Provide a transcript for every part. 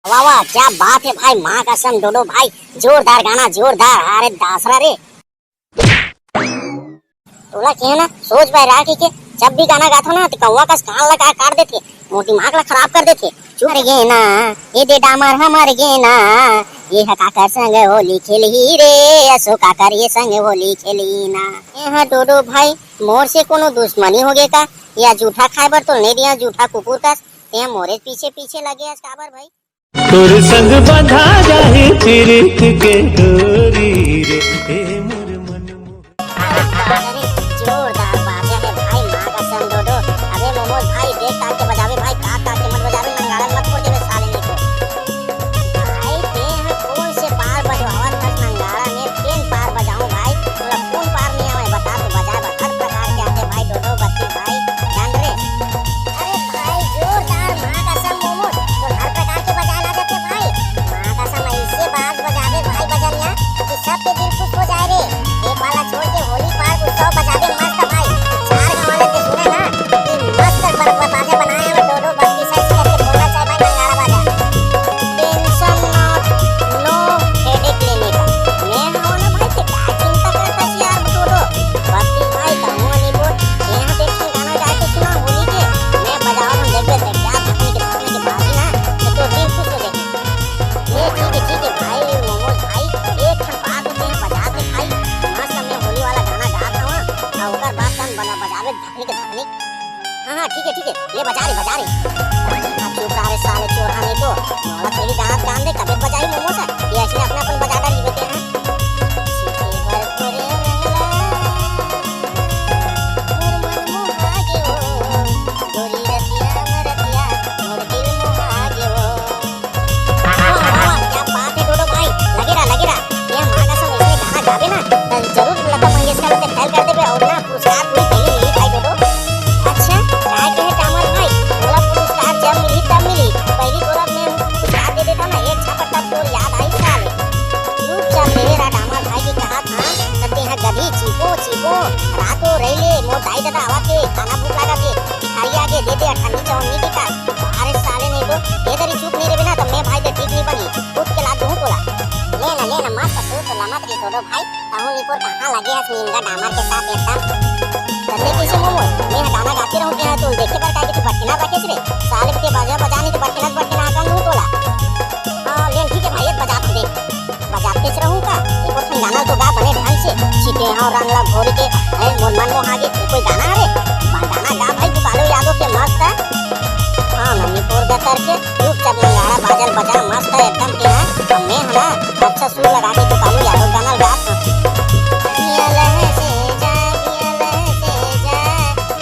वाह वाह क्या बात है भाई, माँ कसम डोडो भाई, जोरदार गाना जोरदार। अरे दासरा रे तोला के ना सोच भाई रहा कि जब भी गाना गाता ना तो कौवा का कान लगा काट देते, मोटी दिमाग ला खराब कर देते। चुप गे ना ये दे डामर हमर गे ना, ये है काकर संग होली खेली रे, असो काकर ये संग होली खेली ना। ये डोडो भाई मोर से कोनो दुश्मनी हो गए का, या जूठा खाए बर तो नहीं दिया जूठा कुकुर का, ते मोरे पीछे पीछे लगे काबर भाई। तोर संग बंधा जाही प्रीत के डोरी रे, हे मोर मन जोरदार बाजा है भाई, माँ कसम डोडो। अबे मोमोज भाई देख ताके बजावे भाई, ताके मत बजावे, नंगाड़ा मत फोड़ देवे साले ने को। भाई ते हैं कौन से पार बजवावत तक नंगाड़ा ने पेन पार बजाऊं भाई, थोड़ा कौन पार नहीं आवे बता तो बजा हर प्रकार के आते भाई डोडो बत्ती भाई जान रे। अरे भाई जोरदार माँ कसम मोमोज तो हर प्रकार के बजाना जाते भाई, माँ कसम ऐसे बाज बजावे भाई बजनिया कि सबके दिल खुश हो जाए रे। एक वाला छोड़ के होली पार उत्सव बजावे मस्त भाई, चार गाँव वाले से सुने ना कि मस्त बाजा बनाए हैं डोडो बत्ती साइज करके बोलना चाहिए भाई नंगाड़ा बाजा। टेंशन नो हेडेक लेने का, मैं हूं ना भाई ते क्या चिंता करता है यार डोडो बत्ती भाई कहूं नहीं बोल। यहाँ देख गाना गा के सुना होली के, मैं बजाओ हम देख लेते क्या थकने के बाद ही ना तो दिल खुश हो जाएगा। ये ठीक है भाई मोमोज भाई, एक खन बात होते हैं बजा के भाई मस्त मैं होली वाला गाना गाता हूं और ओकर बाद तन बजावे धकनी के धकनी। हां ठीक है ले बजा रे अब चुप रहा रे साले चोरहा नहीं तो मोला पहली गाना गान दे कबे बजाई मोमोज ये ऐसे अपना अपन बजा डाली बते हैं। सीते भर कोरे रंगला मोर मन मोहागे हो, गोरी रतिया मरतिया मोर दिल मोहागे हो। क्या बात है डोडो भाई, लगे रहा ये माँ कसम ऐसे गाना गावे ना तो जरूर लता मंगेशकर पे फेल कर देबे और ना पुरस्कार भी पहले मिली भाई डोडो। अच्छा काय कहे टामर भाई, तोला पुरस्कार जब मिली तब मिली, पहली तोला मैं पुरस्कार दे देता ना एक छापट तब तोर याद आई साले। चुपचाप रहे रहा टामर भाई की कहा था तते है गधी चीपो रातो रहिले मोर दाई दादा आवा के खाना भूख लगा के भिखारी आगे दे दे 98 94 की का। अरे साले नहीं को ये तरी चुप नहीं रहे ना तो मैं भाई दे ठीक नहीं बनी उठ के ला दूं तोला। लेना मत पसू तो लमत री तोड़ो भाई, कहूं निपुर कहां लगे है नींगा डामर के साथ एकदम करने कैसे मोमो मैं गाना गाते रहूं क्या तो देखे पर का के बटना बाके रे साले के बजाने के बटना का नू तोला। हां लेन ठीक है भाई बजा दे बजाते रहूं का एक और गाना तो गा बने ढंग से छिटे हां रंग ला भोर के है मोर मन मोहागे कोई गाना रे गाना गा भाई बालो यादों के मस्त है। हां मणिपुर का करके चुपचाप नंगाड़ा बाजल बजा मस्त है एकदम के है मैं है ना अच्छा सुर लगा के तो बालो यादव गाना गा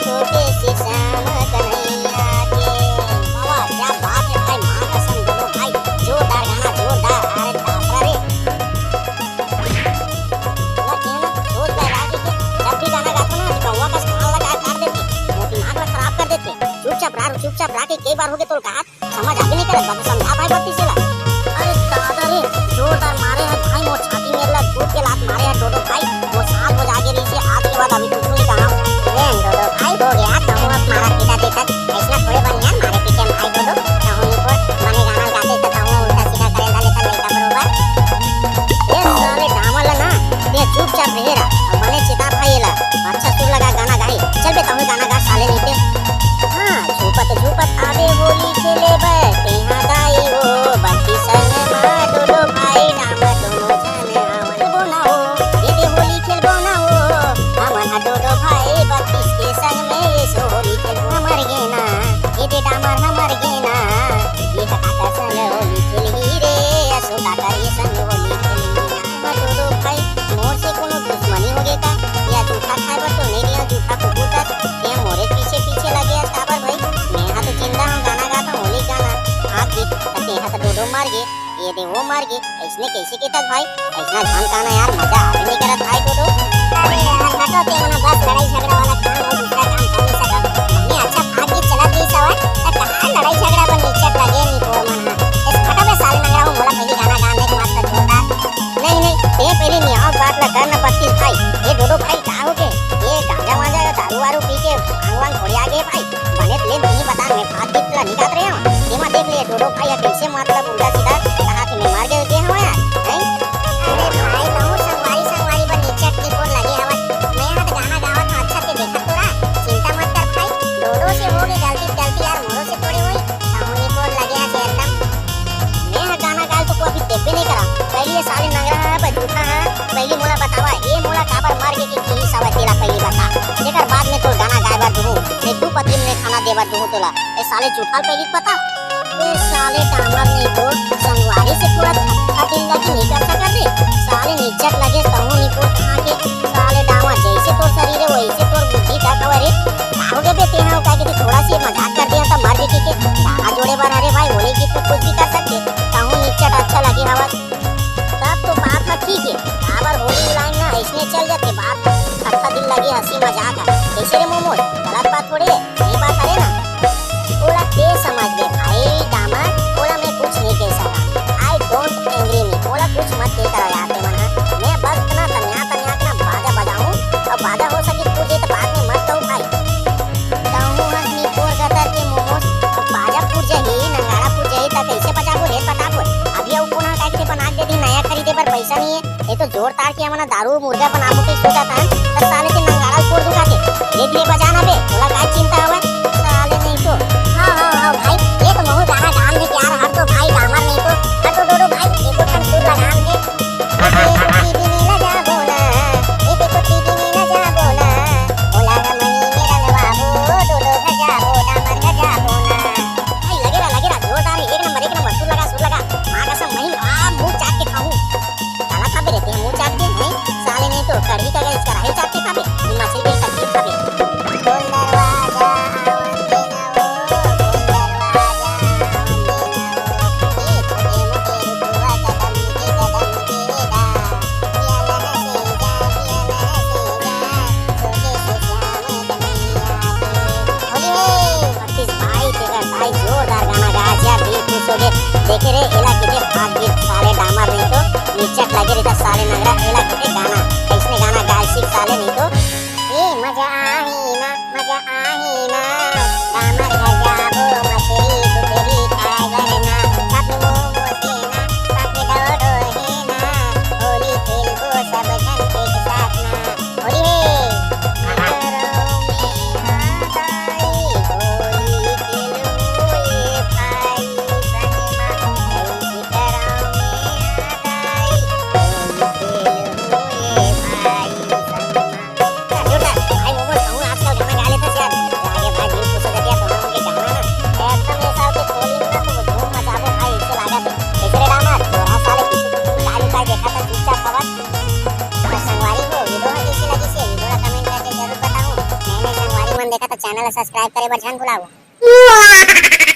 छोटे से श्याम कन्हैया के। वाह क्या बात है भाई, माँ कसम डोडो भाई जोरदार गाना जोरदार। अरे दासरा रे रोज बहरा के जब भी गाना गाता ना तो कौवा का कान लगा काट देते, मोटी दिमाग ला खराब कर देते। चुपचाप रहा के कई बार हो गए तो कहा समझ आगे नहीं करे बस समझा भाई बत्ती से ला। अरे दादा रे जोरदार मारे है भाई, मोर छाती में ला टूट के लात मारे है डोडो भाई, वो 7 बजे आगे रही से आज के बाद अभी कुछ नहीं कहा डोडो भाई हो गया कहूं अब मारा पीटा देता ऐसा थोड़े बन यार मारे पीटे भाई डोडो कहूं निपुर बने गाना गाते तो कहूं उल्टा सीधा करे ला लेता लड़का बरोबर। ये साले डामल ना ये चुपचाप रहे रहा और बने चिता भाई ला अच्छा सुर लगा गाना गाई चल बे कहूं गाना गा साले नीते। हां झूपत आवे होली खेले बैठे हां गाई हो बत्ती संग मा डोडो भाई नाम दोनों जाने आवन बोना हो ये दे होली खेल बोना हो हमन डोडो भाई बत्ती के संग में ये सो होली खेल हमर गेना ये दे डामर हमर गेना ये काका संग होली खेली रे असो काका ये संग होली खेली ना डोडो भाई मोर से कोनो दुश्मनी हो गए का, या जूठा खाए बर तो नहीं दिया जूठा कुकुर का ये मोरे पीछे पीछे लगे काबर भाई। मैं हां तो जिंदा हूं गाना गाता हूं होली गाना हाथ देख तते हां तो डोडो मार गए ये दे वो मार गए इसने कैसे केता भाई ऐसा जान काना यार मजा आ नहीं करत भाई डोडो। अरे यार हटो ते ना बस लड़ाई झगड़ा वाला काम और दूसरा काम कर नहीं सकत मैं अच्छा भाग के चला गई सवाल त कहां लड़ाई झगड़ा पर नीचे लगे नहीं को मन इस फटा पे साले नंगड़ा हूं मोला पहली गाना गाने के मस्त जोरदार नहीं ते पहले नियाव बात ला करना पड़ती भाई। ये डोडो भाई का हो के ये गांजा वांजा दारू वारू पी के भांगवान थोड़ी आगे भाई बने ले नहीं बता मैं हाथ दिखला नहीं काट रहे हो ये मत देख लिए डोडो भाई कैसे मतलब उल्टा सीधा कहा कि मैं मार गए के हवा यार हैं। अरे भाई कहूं संगवारी संगवारी पर नीचे की कोर लगे हवा मैं यहाँ तो गाना गावत हूं अच्छा से देखत तोरा चिंता मत कर भाई डोडो से हो गई गलती गलती यार मोरो से थोड़ी हुई कहूं ये कोर लगे है एकदम मैं गाना गाल तो अभी देबे नहीं करा पहले ये साले नंगरा है पर झूठा है पहले मोला बतावा ये मोला काबर मार के की सवा तेरा पहली बता जेकर बाद में तो गाना गाए बार दूं मैं तू पति में खाना दे बार दूं तोला ए साले झूठा पहली बता ए साले डामर नहीं तो संगवारी से पूरा धक्का दिल लगी नहीं कर सका रे साले निचक लगे कहूं नहीं को कहां के साले डामा जैसे तो शरीर है वैसे तो बुद्धि का कवरे आओगे बे तेना का के थोड़ा सी मजाक कर दिया था मार के गाना जोड़े बार अरे भाई होने की तो कुछ भी कर सकते कहूं निचक अच्छा लगे हवा तब तो बात ठीक है काबर होली लाइन ना ऐसने चल जाते बात अच्छा दिल लगी हंसी मजाक है कैसे रे मोमो गलत बात थोड़ी है सही बात है ना ओला के समझ गए भाई दामा ओला मैं कुछ नहीं कह सका आई डोंट एंग्री मी ओला कुछ मत कह करो यार ते मना मैं बस ना तन्या ना बाजा बजाऊं और बाजा हो सके तुझे तो बाद में मत कहूं भाई कहूं हंसनी कोर गदर के मोमोस बाजा फूट जाही नगाड़ा फूट जाही त कैसे बजाबो रे फटाफट अभी अब कोना काट के बना के दी नया खरीदे पर पैसा नहीं है ये तो जोर तार के हमना दारू मुर्गा बनाबो के सोचा था तब साले के नगाड़ा फोड़ दूंगा के देख ले बजाना बे ओला काय चिंता हवा साले नहीं तो हां भाई ये तो महू गाना गान में क्या रहा तो भाई डामर नहीं तो हटो डोडो भाई देखो हम सुर लगान दे टीवी नीला जा बोला ये देखो टीवी नीला जा बोला ओला रमनी मेरा नवाबो डोडो गजा बोला मर गजा बोला भाई लगेगा जोरदार एक नंबर सुर लगा मां कसम नहीं आ मुंह चाट के खाऊं खाना खा रहते हैं मुंह चाट के नहीं साले नहीं तो कढ़ी का गैस कढ़ाई चाट के खाबे मछली के सब्जी खाबे बोल दरवाजा देखे रे एला किते भाग गीत साले डामर नहीं तो नीचक लगे रे साले नगरा एला किते गाना कैसने गाना गाय सीख साले नहीं तो ए मजा आही ना डामर गजाबो मछली तो तेरी टाइगर ना साथ में मोमो सेना साथ में डोडो है ना होली खेलबो सब जन के साथ ना होली चैनल सब्सक्राइब करे बर झन भुलाओ।